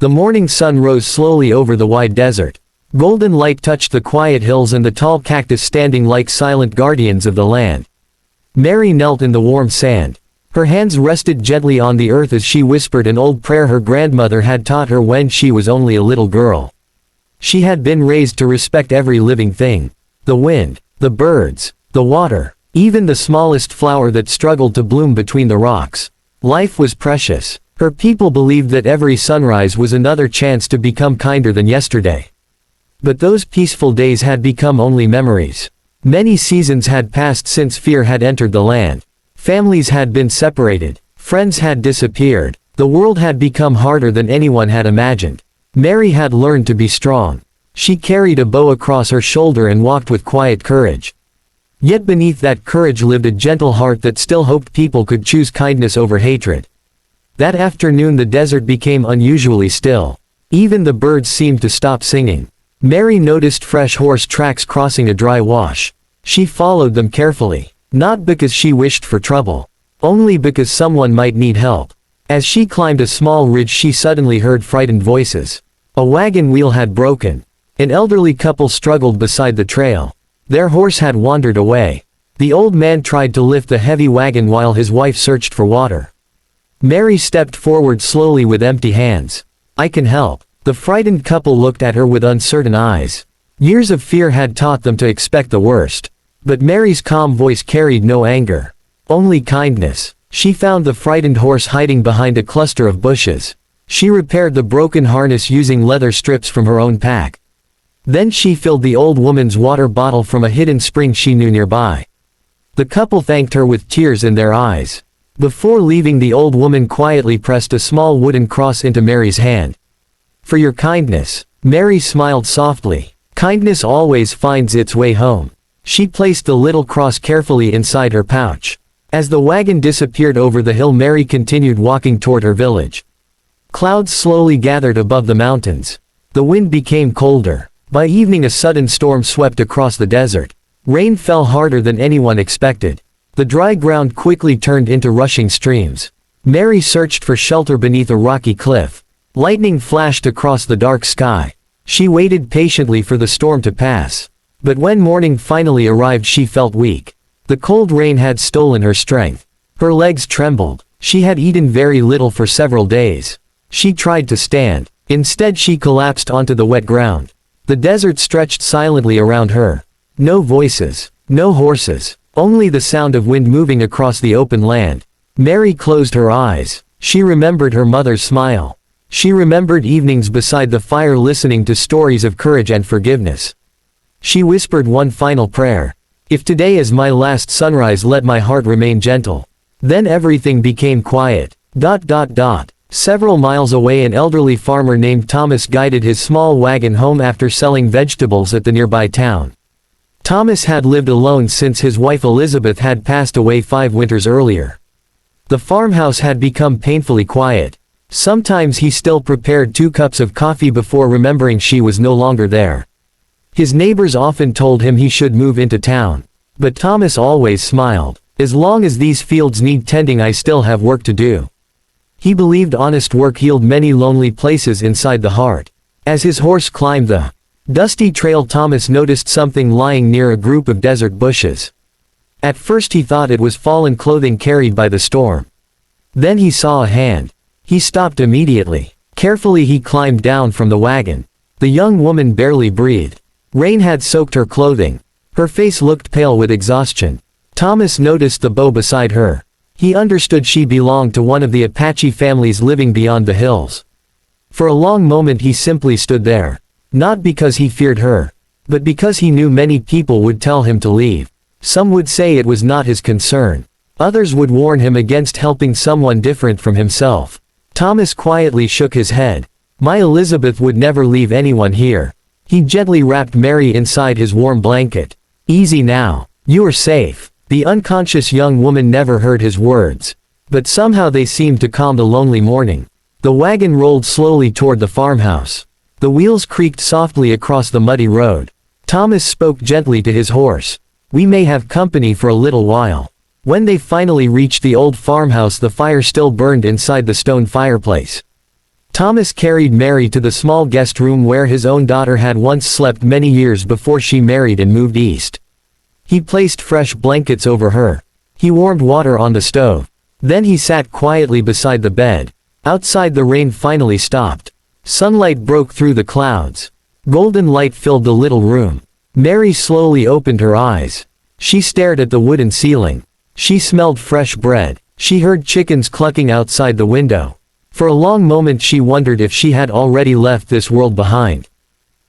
The morning sun rose slowly over the wide desert. Golden light touched the quiet hills and the tall cactus standing like silent guardians of the land. Mary knelt in the warm sand. Her hands rested gently on the earth as she whispered an old prayer her grandmother had taught her when she was only a little girl. She had been raised to respect every living thing. The wind, the birds, the water, even the smallest flower that struggled to bloom between the rocks. Life was precious. Her people believed that every sunrise was another chance to become kinder than yesterday. But those peaceful days had become only memories. Many seasons had passed since fear had entered the land. Families had been separated. Friends had disappeared. The world had become harder than anyone had imagined. Mary had learned to be strong. She carried a bow across her shoulder and walked with quiet courage. Yet beneath that courage lived a gentle heart that still hoped people could choose kindness over hatred. That afternoon the desert became unusually still. Even the birds seemed to stop singing. Mary noticed fresh horse tracks crossing a dry wash. She followed them carefully, not because she wished for trouble, only because someone might need help. As she climbed a small ridge she suddenly heard frightened voices. A wagon wheel had broken. An elderly couple struggled beside the trail. Their horse had wandered away. The old man tried to lift the heavy wagon while his wife searched for water. Mary stepped forward slowly with empty hands. "I can help." The frightened couple looked at her with uncertain eyes. Years of fear had taught them to expect the worst. But Mary's calm voice carried no anger. Only kindness. She found the frightened horse hiding behind a cluster of bushes. She repaired the broken harness using leather strips from her own pack. Then she filled the old woman's water bottle from a hidden spring she knew nearby. The couple thanked her with tears in their eyes. Before leaving, the old woman quietly pressed a small wooden cross into Mary's hand. "For your kindness." Mary smiled softly. Kindness always finds its way home. She placed the little cross carefully inside her pouch. As the wagon disappeared over the hill, Mary continued walking toward her village. Clouds slowly gathered above the mountains. The wind became colder. By evening a sudden storm swept across the desert. Rain fell harder than anyone expected. The dry ground quickly turned into rushing streams. Mary searched for shelter beneath a rocky cliff. Lightning flashed across the dark sky. She waited patiently for the storm to pass. But when morning finally arrived she felt weak. The cold rain had stolen her strength. Her legs trembled. She had eaten very little for several days. She tried to stand. Instead she collapsed onto the wet ground. The desert stretched silently around her. No voices. No horses. Only the sound of wind moving across the open land. Mary closed her eyes. She remembered her mother's smile. She remembered evenings beside the fire listening to stories of courage and forgiveness. She whispered one final prayer. "If today is my last sunrise, let my heart remain gentle." Then everything became quiet. Several miles away an elderly farmer named Thomas guided his small wagon home after selling vegetables at the nearby town. Thomas had lived alone since his wife Elizabeth had passed away 5 winters earlier. The farmhouse had become painfully quiet. Sometimes he still prepared 2 cups of coffee before remembering she was no longer there. His neighbors often told him he should move into town. But Thomas always smiled. "As long as these fields need tending, I still have work to do." He believed honest work healed many lonely places inside the heart. As his horse climbed the dusty trail, Thomas noticed something lying near a group of desert bushes. At first he thought it was fallen clothing carried by the storm. Then he saw a hand. He stopped immediately. Carefully he climbed down from the wagon. The young woman barely breathed. Rain had soaked her clothing. Her face looked pale with exhaustion. Thomas noticed the bow beside her. He understood she belonged to one of the Apache families living beyond the hills. For a long moment he simply stood there. Not because he feared her, but because he knew many people would tell him to leave. Some would say it was not his concern. Others would warn him against helping someone different from himself. Thomas quietly shook his head. "My Elizabeth would never leave anyone here." He gently wrapped Mary inside his warm blanket. "Easy now. You are safe." The unconscious young woman never heard his words. But somehow they seemed to calm the lonely morning. The wagon rolled slowly toward the farmhouse. The wheels creaked softly across the muddy road. Thomas spoke gently to his horse. "We may have company for a little while." When they finally reached the old farmhouse, the fire still burned inside the stone fireplace. Thomas carried Mary to the small guest room where his own daughter had once slept many years before she married and moved east. He placed fresh blankets over her. He warmed water on the stove. Then he sat quietly beside the bed. Outside the rain finally stopped. Sunlight broke through the clouds. Golden light filled the little room. Mary slowly opened her eyes. She stared at the wooden ceiling. She smelled fresh bread. She heard chickens clucking outside the window. For a long moment she wondered if she had already left this world behind.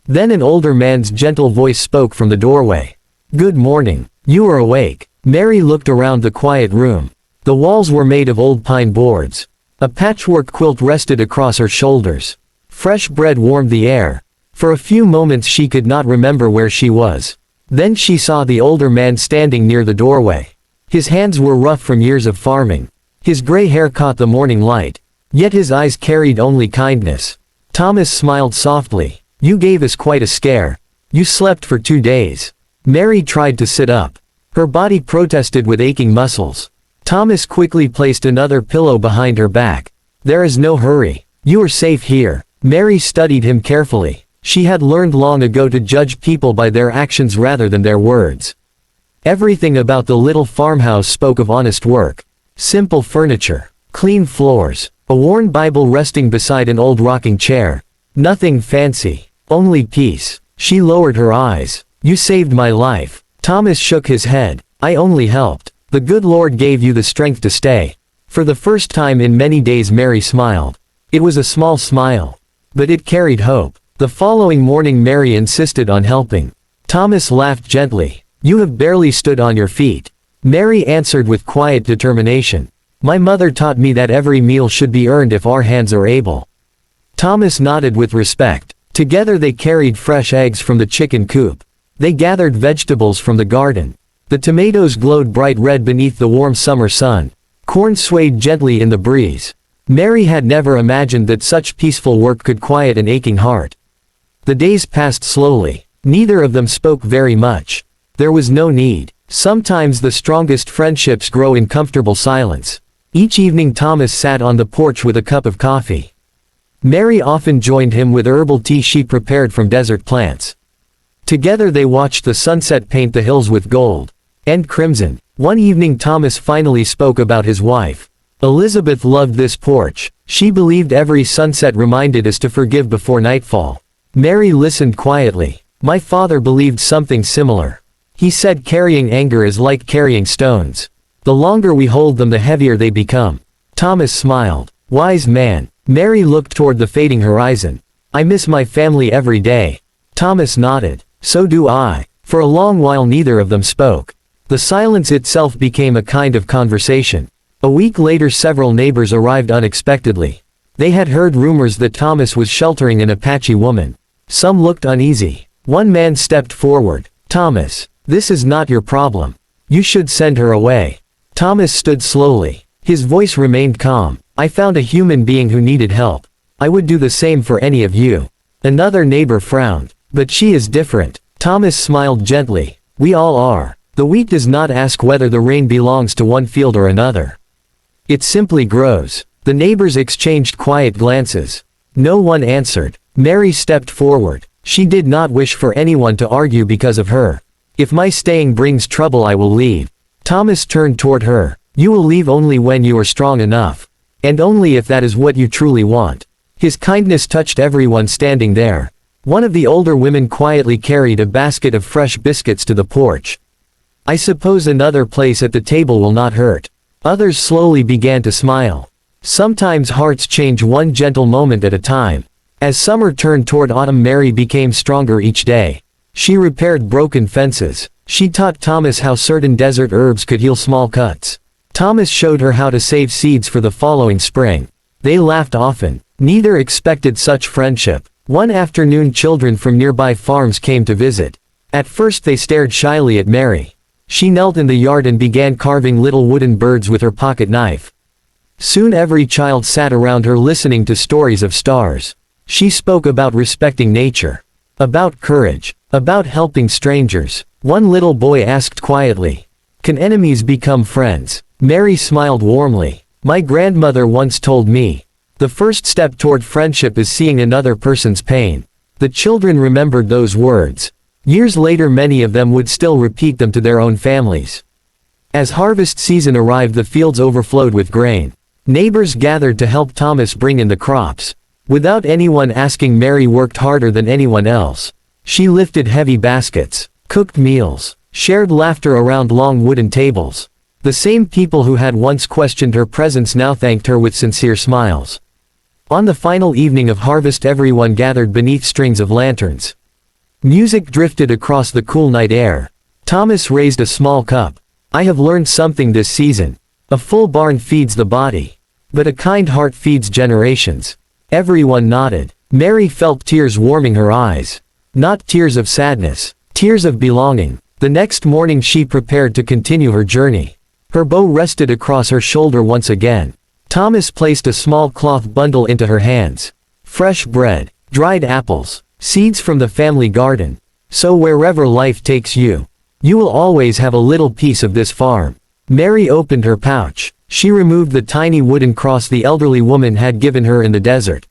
Then an older man's gentle voice spoke from the doorway. "Good morning. You are awake." Mary looked around the quiet room. The walls were made of old pine boards. A patchwork quilt rested across her shoulders. Fresh bread warmed the air. For a few moments she could not remember where she was. Then she saw the older man standing near the doorway. His hands were rough from years of farming. His gray hair caught the morning light. Yet his eyes carried only kindness. Thomas smiled softly. "You gave us quite a scare. You slept for 2 days." Mary tried to sit up. Her body protested with aching muscles. Thomas quickly placed another pillow behind her back. "There is no hurry. You are safe here." Mary studied him carefully. She had learned long ago to judge people by their actions rather than their words. Everything about the little farmhouse spoke of honest work. Simple furniture. Clean floors. A worn Bible resting beside an old rocking chair. Nothing fancy. Only peace. She lowered her eyes. "You saved my life." Thomas shook his head. "I only helped. The good Lord gave you the strength to stay." For the first time in many days Mary smiled. It was a small smile. But it carried hope. The following morning Mary insisted on helping. Thomas laughed gently. "You have barely stood on your feet." Mary answered with quiet determination. "My mother taught me that every meal should be earned if our hands are able." Thomas nodded with respect. Together they carried fresh eggs from the chicken coop. They gathered vegetables from the garden. The tomatoes glowed bright red beneath the warm summer sun. Corn swayed gently in the breeze. Mary had never imagined that such peaceful work could quiet an aching heart. The days passed slowly. Neither of them spoke very much. There was no need. Sometimes the strongest friendships grow in comfortable silence. Each evening Thomas sat on the porch with a cup of coffee. Mary often joined him with herbal tea she prepared from desert plants. Together they watched the sunset paint the hills with gold and crimson. One evening Thomas finally spoke about his wife. Elizabeth loved this porch. She believed every sunset reminded us to forgive before nightfall. Mary listened quietly. "My father believed something similar. He said carrying anger is like carrying stones. The longer we hold them the heavier they become." Thomas smiled. "Wise man." Mary looked toward the fading horizon. "I miss my family every day." Thomas nodded. "So do I." For a long while neither of them spoke. The silence itself became a kind of conversation. A week later several neighbors arrived unexpectedly. They had heard rumors that Thomas was sheltering an Apache woman. Some looked uneasy. One man stepped forward. "Thomas, this is not your problem. You should send her away." Thomas stood slowly. His voice remained calm. "I found a human being who needed help. I would do the same for any of you." Another neighbor frowned. "But she is different." Thomas smiled gently. "We all are. The wheat does not ask whether the rain belongs to one field or another. It simply grows." The neighbors exchanged quiet glances. No one answered. Mary stepped forward. She did not wish for anyone to argue because of her. "If my staying brings trouble I will leave." Thomas turned toward her. "You will leave only when you are strong enough. And only if that is what you truly want." His kindness touched everyone standing there. One of the older women quietly carried a basket of fresh biscuits to the porch. "I suppose another place at the table will not hurt." Others slowly began to smile. Sometimes hearts change one gentle moment at a time. As summer turned toward autumn Mary became stronger each day. She repaired broken fences. She taught Thomas how certain desert herbs could heal small cuts. Thomas showed her how to save seeds for the following spring. They laughed often. Neither expected such friendship. One afternoon children from nearby farms came to visit. At first they stared shyly at Mary. She knelt in the yard and began carving little wooden birds with her pocket knife. Soon every child sat around her listening to stories of stars. She spoke about respecting nature. About courage. About helping strangers. One little boy asked quietly, "Can enemies become friends?" Mary smiled warmly. "My grandmother once told me, The first step toward friendship is seeing another person's pain. The children remembered those words. Years later many of them would still repeat them to their own families. As harvest season arrived the fields overflowed with grain. Neighbors gathered to help Thomas bring in the crops. Without anyone asking, Mary worked harder than anyone else. She lifted heavy baskets, cooked meals, shared laughter around long wooden tables. The same people who had once questioned her presence now thanked her with sincere smiles. On the final evening of harvest everyone gathered beneath strings of lanterns. Music drifted across the cool night air. Thomas raised a small cup. I have learned something this season. A full barn feeds the body, but a kind heart feeds generations. Everyone nodded. Mary felt tears warming her eyes. Not tears of sadness, tears of belonging. The next morning she prepared to continue her journey. Her bow rested across her shoulder once again. Thomas placed a small cloth bundle into her hands. Fresh bread, dried apples, seeds from the family garden. So wherever life takes you, you will always have a little piece of this farm. Mary opened her pouch. She removed the tiny wooden cross the elderly woman had given her in the desert.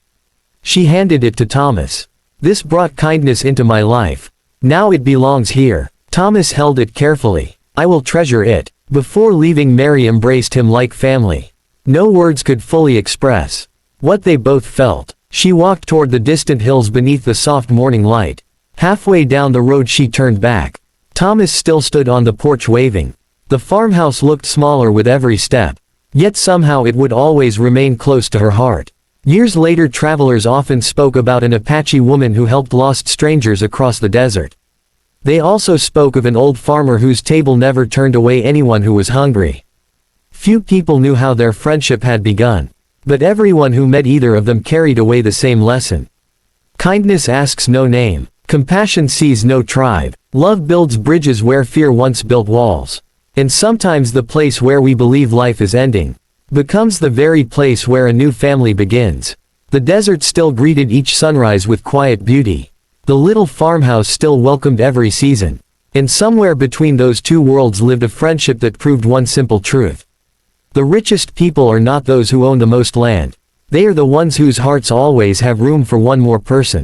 She handed it to Thomas. This brought kindness into my life. Now it belongs here. Thomas held it carefully. I will treasure it. Before leaving Mary embraced him like family. No words could fully express what they both felt. She walked toward the distant hills beneath the soft morning light. Halfway down the road she turned back. Thomas still stood on the porch waving. The farmhouse looked smaller with every step. Yet somehow it would always remain close to her heart. Years later travelers often spoke about an Apache woman who helped lost strangers across the desert. They also spoke of an old farmer whose table never turned away anyone who was hungry. Few people knew how their friendship had begun, but everyone who met either of them carried away the same lesson. Kindness asks no name. Compassion sees no tribe. Love builds bridges where fear once built walls. And sometimes the place where we believe life is ending becomes the very place where a new family begins. The desert still greeted each sunrise with quiet beauty. The little farmhouse still welcomed every season. And somewhere between those two worlds lived a friendship that proved one simple truth. The richest people are not those who own the most land. They are the ones whose hearts always have room for one more person.